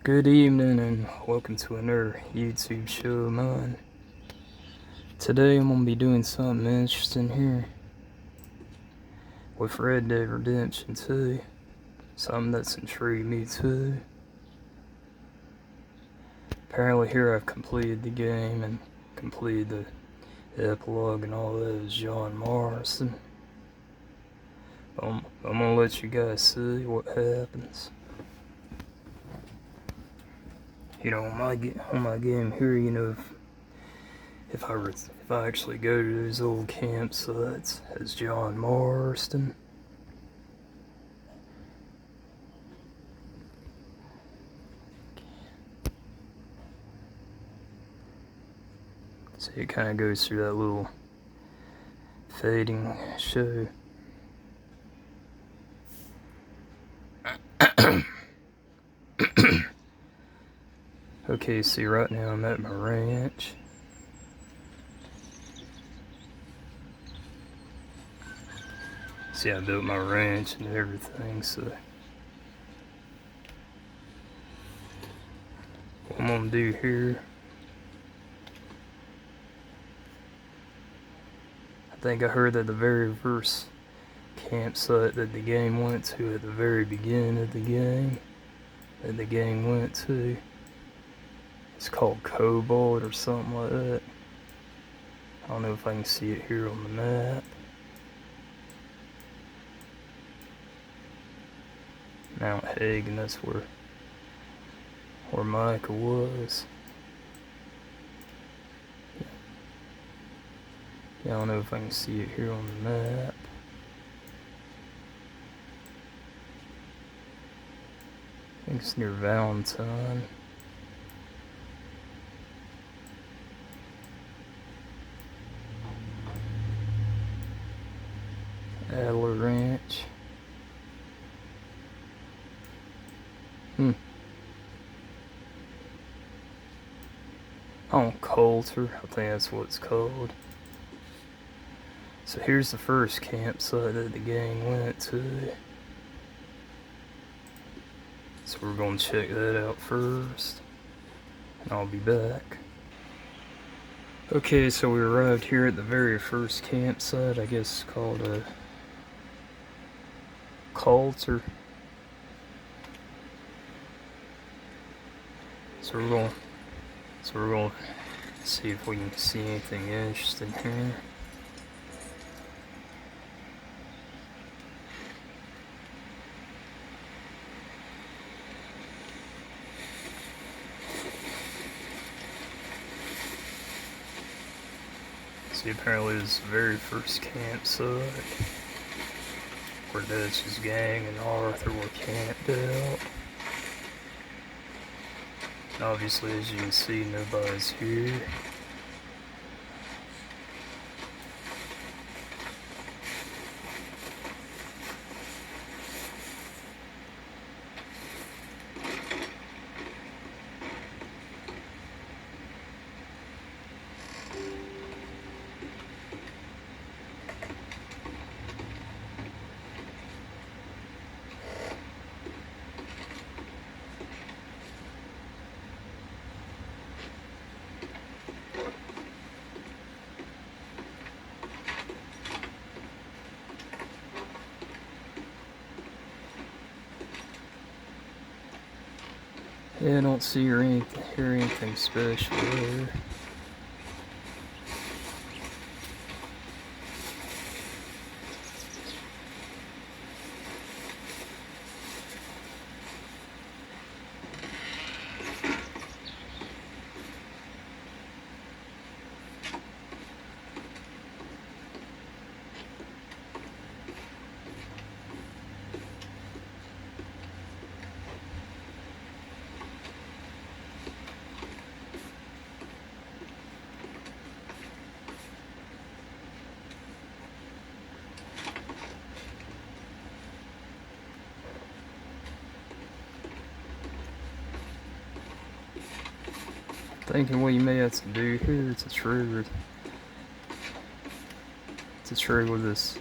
Good evening and welcome to another YouTube show of mine. Today I'm going to be doing something interesting here with Red Dead Redemption 2. Something that's intrigued me too. Apparently here I've completed the game and completed the epilogue and all that as John Marscal. I'm going to let you guys see what happens. You know, on my game here, you know, if I actually go to those old campsites as John Marscal, so it kind of goes through that little fading show. Okay, see, right now I'm at my ranch. See, I built my ranch and everything, so what I'm gonna do here, I think I heard that the very first campsite that the game went to at the very beginning of the game, went to, it's called Cobalt or something like that. I don't know if I can see it here on the map. Mount Hagen, that's where Micah was. Yeah, I don't know if I can see it here on the map. I think it's near Valentine. Adler Ranch. Oh, Coulter, I think that's what it's called. So here's the first campsite that the gang went to. So we're going to check that out first, and I'll be back. Okay, so we arrived here at the very first campsite, I guess it's called a Coulter. So we're going to see if we can see anything interesting here. See, apparently this is the very first campsite where Dutch's gang and Arthur were camped out. And obviously, as you can see, nobody's here. Yeah, I don't see or hear anything special there. Thinking what you may have to do here to trigger this.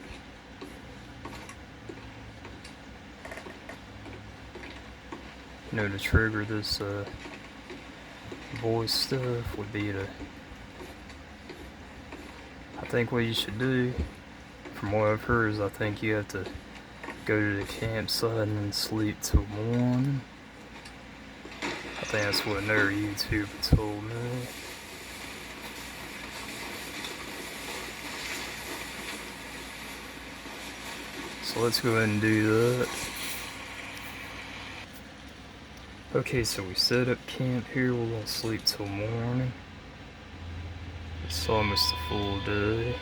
to trigger this voice stuff would be to, I think what you should do, from what I've heard, is I think you have to go to the campsite and then sleep till morning. I think that's what another YouTuber told me. So let's go ahead and do that. Okay, so we set up camp here. We're gonna sleep till morning. It's almost a full day.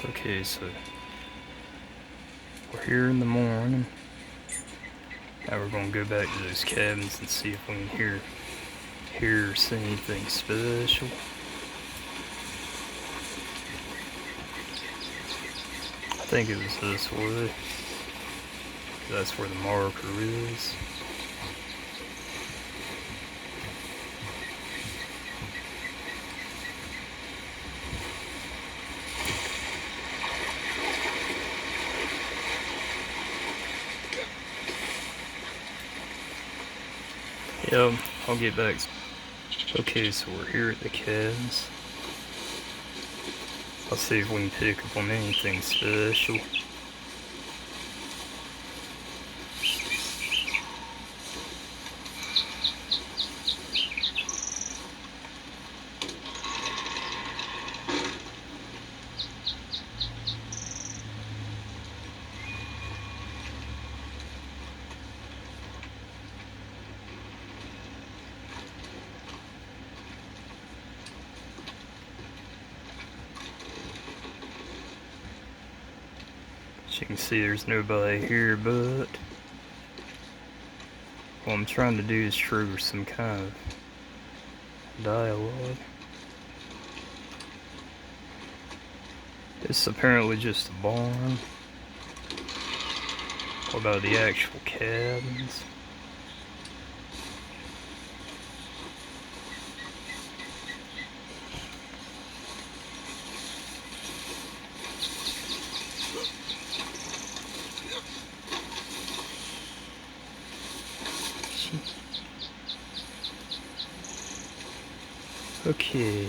Okay, so we're here in the morning. Now we're gonna go back to those cabins and see if we can hear or see anything special. I think it was this way. That's where the marker is. Yeah, I'll get back. Okay, so we're here at the cabins. I'll see if we can pick up on anything special. As you can see, there's nobody here, but what I'm trying to do is trigger some kind of dialogue. It's apparently just a barn. What about the actual cabins? Okay.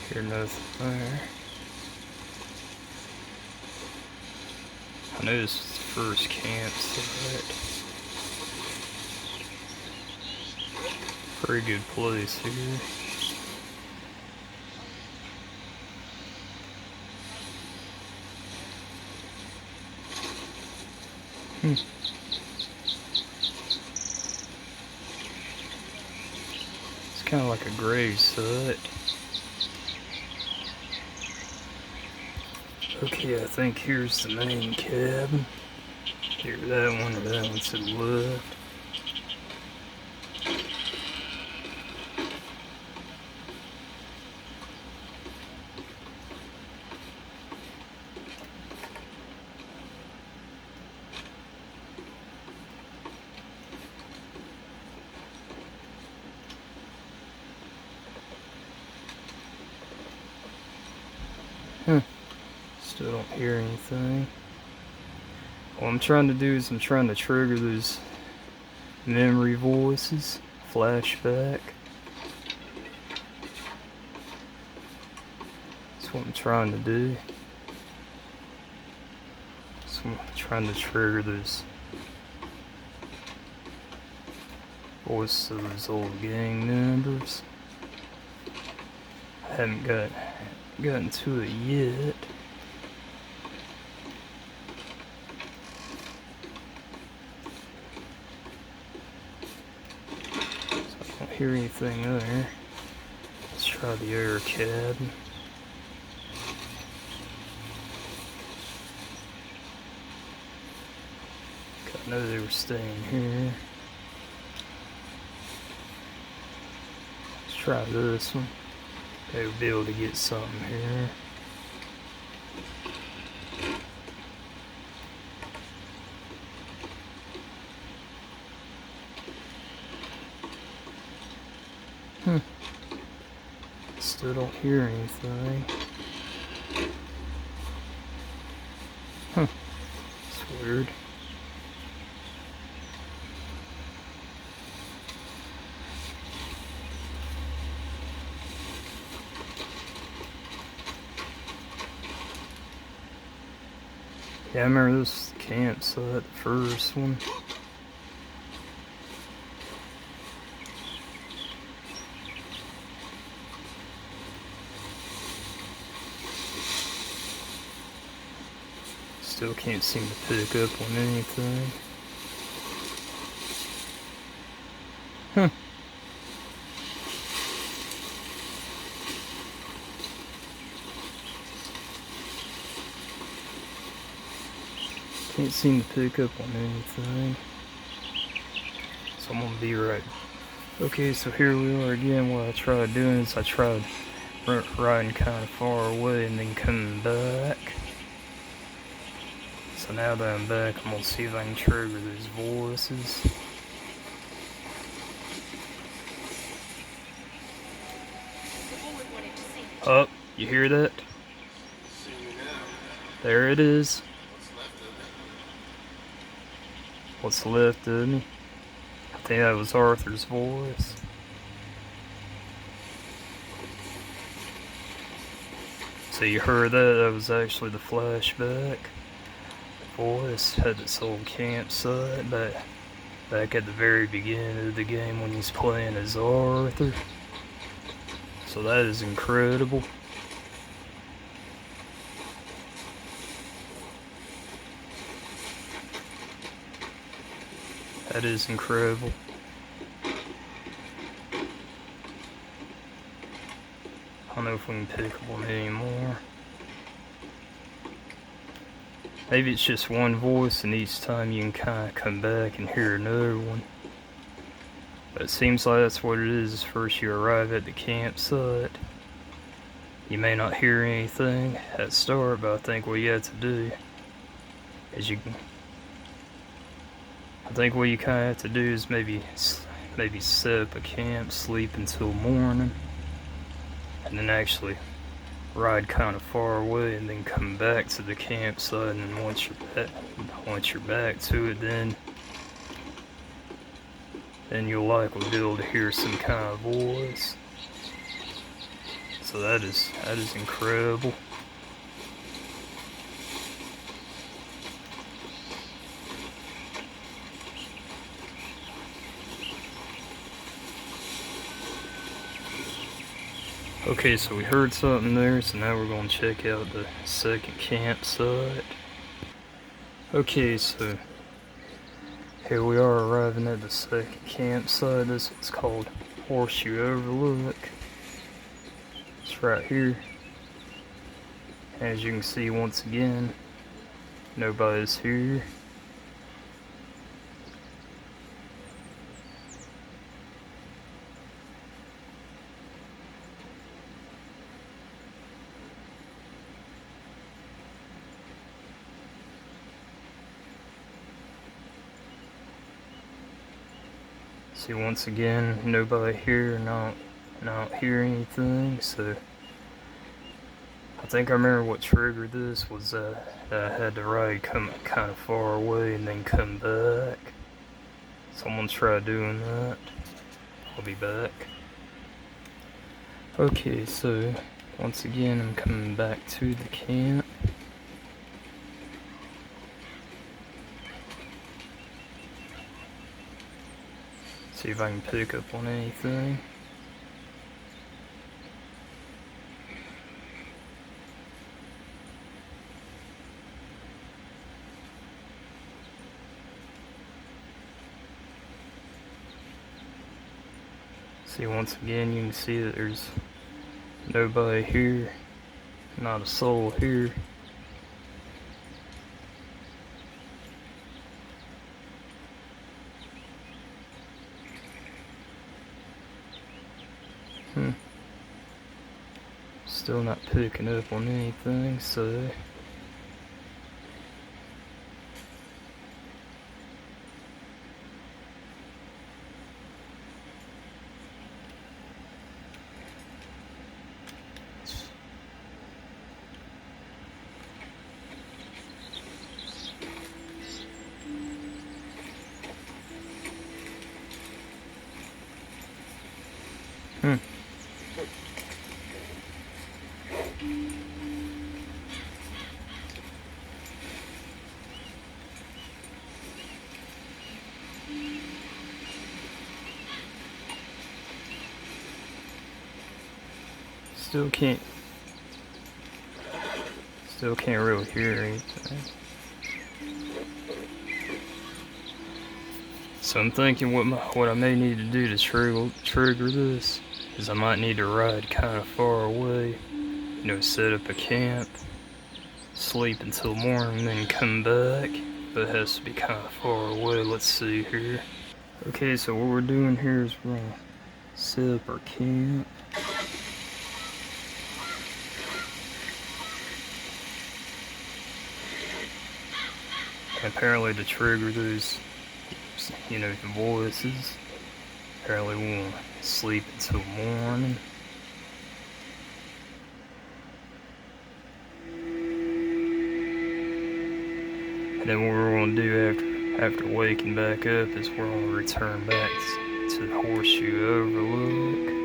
Hear nothing there. I know this is the first campsite. Pretty good place here. It's kind of like a grave site. Okay, I think here's the main cabin. Here, that one or that one to the left. Still don't hear anything. What I'm trying to do is I'm trying to trigger those memory voices, flashback. That's what I'm trying to do. So I'm trying to trigger those voices of those old gang members. I haven't gotten to it yet. Hear anything there. Let's try the air cabin. I know they were staying here. Let's try this one. Maybe we'll be able to get something here. Still don't hear anything. It's weird. Yeah, I remember this campsite, the first one. Still can't seem to pick up on anything. Can't seem to pick up on anything. So I'm gonna be right. Okay, so here we are again. What I tried doing is I tried riding kind of far away and then coming back. So now that I'm back, I'm gonna see if I can trigger those voices. Oh, you hear that? There it is. What's left of me? I think that was Arthur's voice. So you heard that? That was actually the flashback. The voice had this old campsite back at the very beginning of the game when he's playing as Arthur. So that is incredible. That is incredible. I don't know if we can pick up on it anymore. Maybe it's just one voice and each time you can kind of come back and hear another one. But it seems like that's what it is. First you arrive at the campsite. You may not hear anything at start, but I think what you have to do is I think what you kind of have to do is maybe set up a camp, sleep until morning, and then actually ride kind of far away and then come back to the campsite. And once you're back to it, then you'll likely be able to hear some kind of voice. So that is incredible. Okay, so we heard something there, so now we're going to check out the second campsite. Okay, so here we are arriving at the second campsite. This one's called Horseshoe Overlook. It's right here. As you can see, once again, nobody's here. See, once again, nobody here, not hear anything. So I think I remember what triggered this was that I had to ride come kind of far away and then come back. Someone try doing that. I'll be back. Okay, so once again I'm coming back to the camp. See if I can pick up on anything. See, once again you can see that there's nobody here, not a soul here. Still not picking up on anything, so still can't really hear anything. So I'm thinking what I may need to do to trigger this is I might need to ride kind of far away, you know, set up a camp, sleep until morning, then come back. But it has to be kind of far away. Let's see here. Okay, so what we're doing here is we're gonna set up our camp. And apparently to trigger those, you know, the voices, apparently we want to sleep until morning. And then what we're going to do after waking back up is we're going to return back to the Horseshoe Overlook.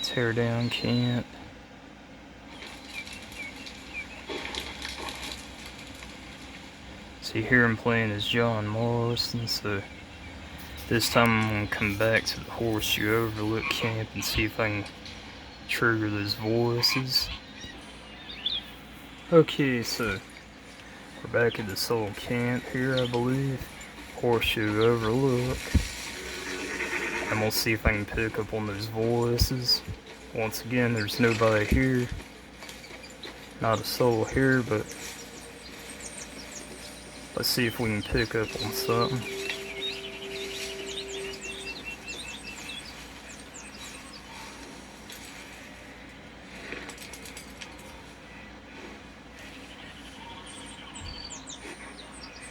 Tear down camp. So you hear him playing as John Marscal, so this time I'm going to come back to the Horseshoe Overlook camp and see if I can trigger those voices. Okay, so we're back at this old camp here, I believe. Horseshoe Overlook. And we'll see if I can pick up on those voices. Once again, there's nobody here. Not a soul here, but let's see if we can pick up on something.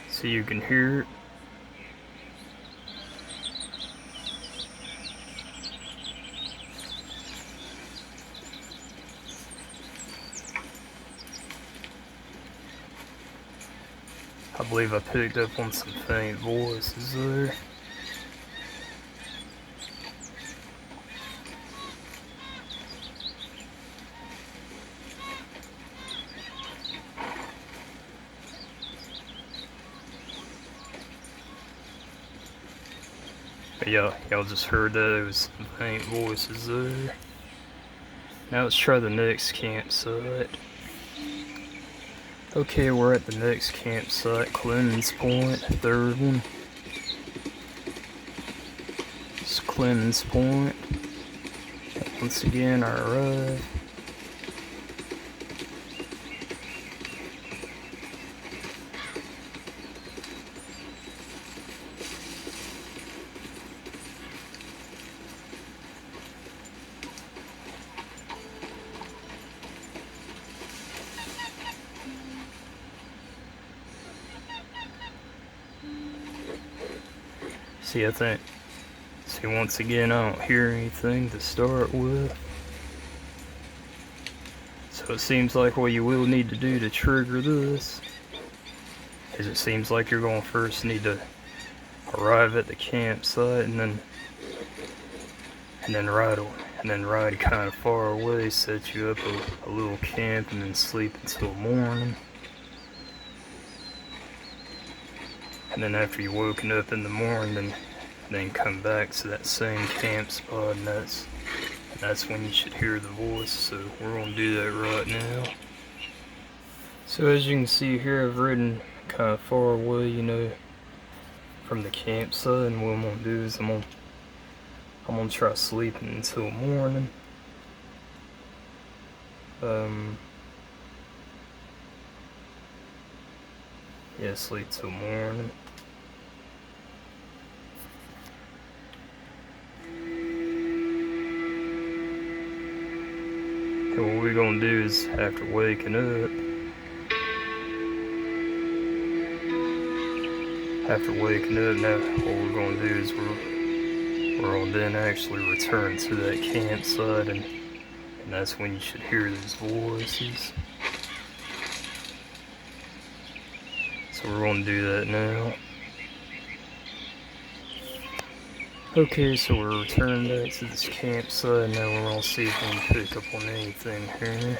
So you can hear it. I believe I picked up on some faint voices there. But yeah, y'all just heard those faint voices there. Now let's try the next campsite. Okay, we're at the next campsite, Clemens Point, third one. It's Clemens Point. Once again, I arrive. See, once again, I don't hear anything to start with. So it seems like what you will need to do to trigger this is it seems like you're going to first need to arrive at the campsite and then ride kind of far away, set you up a little camp, and then sleep until morning. And then after you've woken up in the morning, then come back to that same camp spot, and that's when you should hear the voice. So we're gonna do that right now. So as you can see here, I've ridden kind of far away, you know, from the campsite, and what I'm gonna do is I'm gonna try sleeping until morning. Yeah, sleep till morning. And what we're gonna do is, after waking up, now what we're gonna do is we're gonna then actually return to that campsite, and that's when you should hear these voices. So we're gonna do that now. Okay, so we're returning back to this campsite. Now we're gonna see if we can pick up on anything here.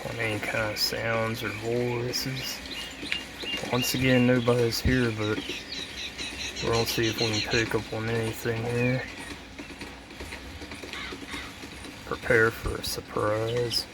On any kind of sounds or voices. Once again, nobody's here, but we're gonna see if we can pick up on anything here. Prepare for a surprise.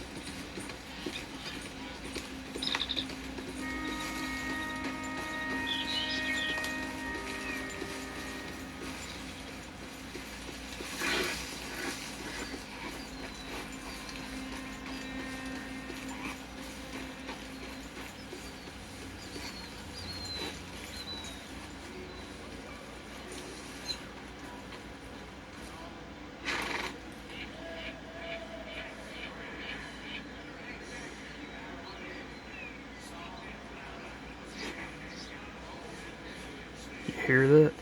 You hear that?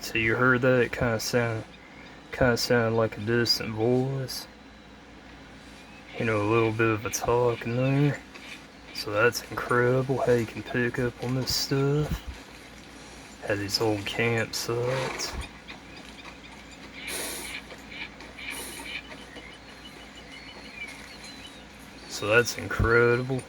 So you heard that? It kind of sounded like a distant voice. You know, a little bit of a talk in there. So that's incredible how you can pick up on this stuff. At these old campsites. So that's incredible.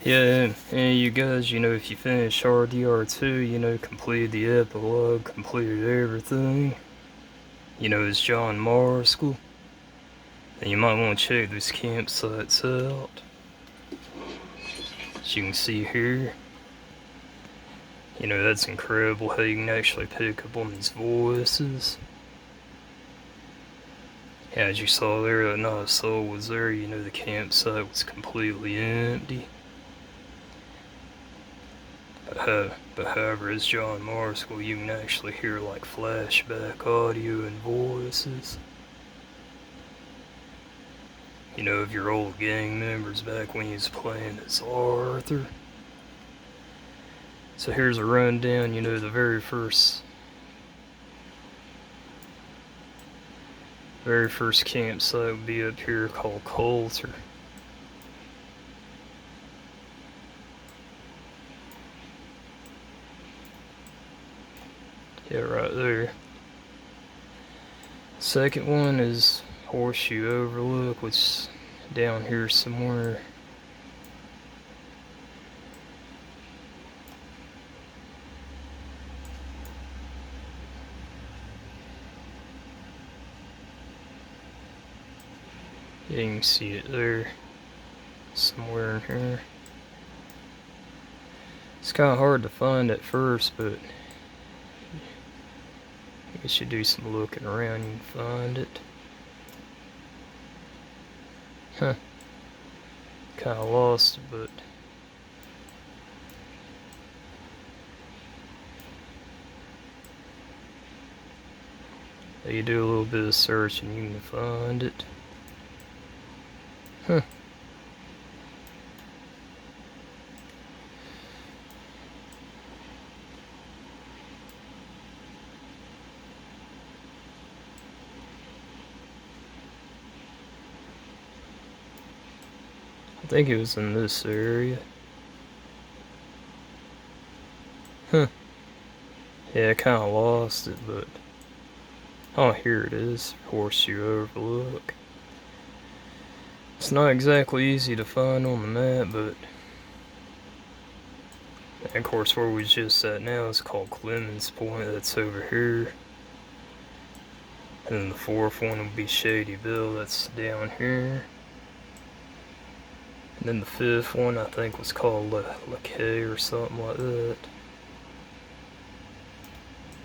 Yeah, and you guys, you know, if you finish RDR2, you know, completed the epilogue, completed everything, you know, it's John Marscal, then you might want to check these campsites out. As you can see here, you know, that's incredible how you can actually pick up on these voices. As you saw there, that not a soul was there, you know, the campsite was completely empty. But however, as John Marscal, you can actually hear like flashback audio and voices. You know, of your old gang members back when you was playing as Arthur. So here's a rundown, you know, the very first campsite would be up here called Coulter. Yeah, right there. Second one is Horseshoe Overlook, which is down here somewhere. Yeah, you can see it there. Somewhere in here. It's kind of hard to find at first, but you should do some looking around, you can find it. Huh. Kind of lost, but you do a little bit of searching, you can find it. Huh. I think it was in this area. Huh. Yeah, I kind of lost it, but... Oh, here it is. Horseshoe Overlook. It's not exactly easy to find on the map, but... And of course, where we just at now is called Clemens Point. That's over here. And then the fourth one will be Shady Bill. That's down here. And then the fifth one I think was called K or something like that.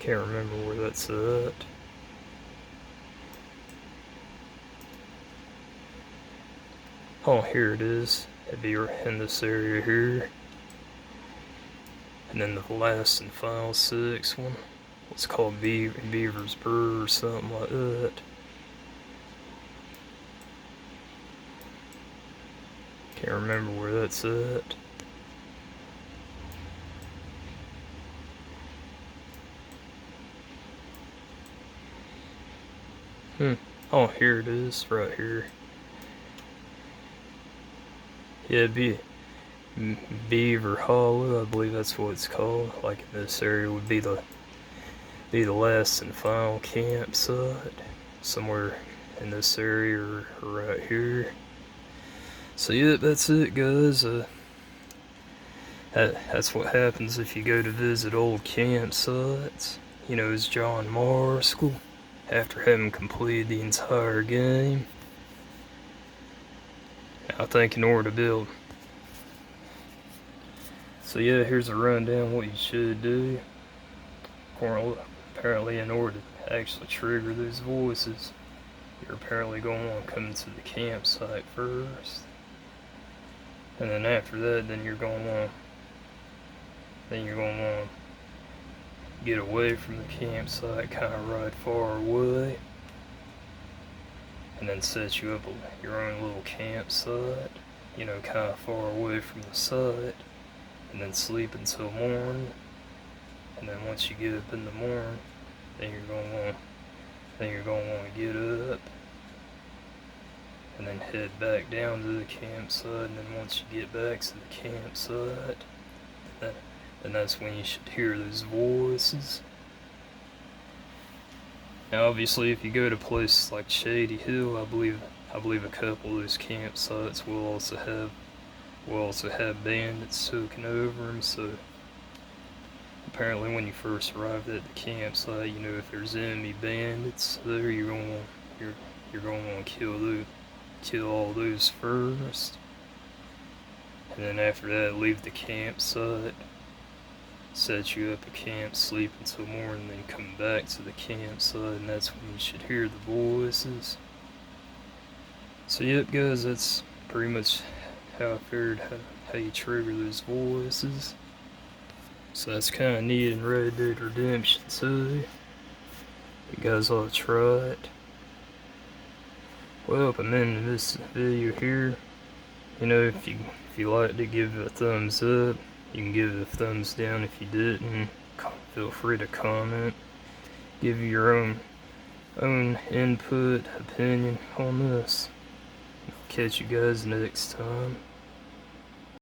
Can't remember where that's at. Oh, here it is. It'd be in this area here. And then the last and final sixth one was called Beaver's Brew or something like that. Can't remember where that's at. Oh, here it is, right here. Yeah, Beaver Hollow, I believe that's what it's called. Like in this area would be the last and final campsite, somewhere in this area or right here. So yeah, that's it, guys. That's what happens if you go to visit old campsites. You know, as John Marscal, after having completed the entire game. I think in order to build. So yeah, here's a rundown what you should do. Apparently in order to actually trigger those voices, you're apparently going to want to come to the campsite first. And then after that, then you're going to want to get away from the campsite, kind of ride far away, and then set you up your own little campsite, you know, kind of far away from the site, and then sleep until morning. And then once you get up in the morning, then you're going to want to get up and then head back down to the campsite. And then once you get back to the campsite, then that's when you should hear those voices. Now obviously if you go to places like Shady Hill, I believe a couple of those campsites will also have bandits taking over them. So apparently when you first arrive at the campsite, you know, if there's enemy bandits there, you're going to want to kill all those first. And then after that, leave the campsite, set you up a camp, sleep until morning, then come back to the campsite, and that's when you should hear the voices. So yep, guys, that's pretty much how I figured how you trigger those voices. So that's kind of neat in Red Dead Redemption 2. You guys ought to try it. Well, I'm ending this video here. You know, if you like to give it a thumbs up, you can give it a thumbs down. If you didn't, feel free to comment. Give your own input, opinion on this. I'll catch you guys next time.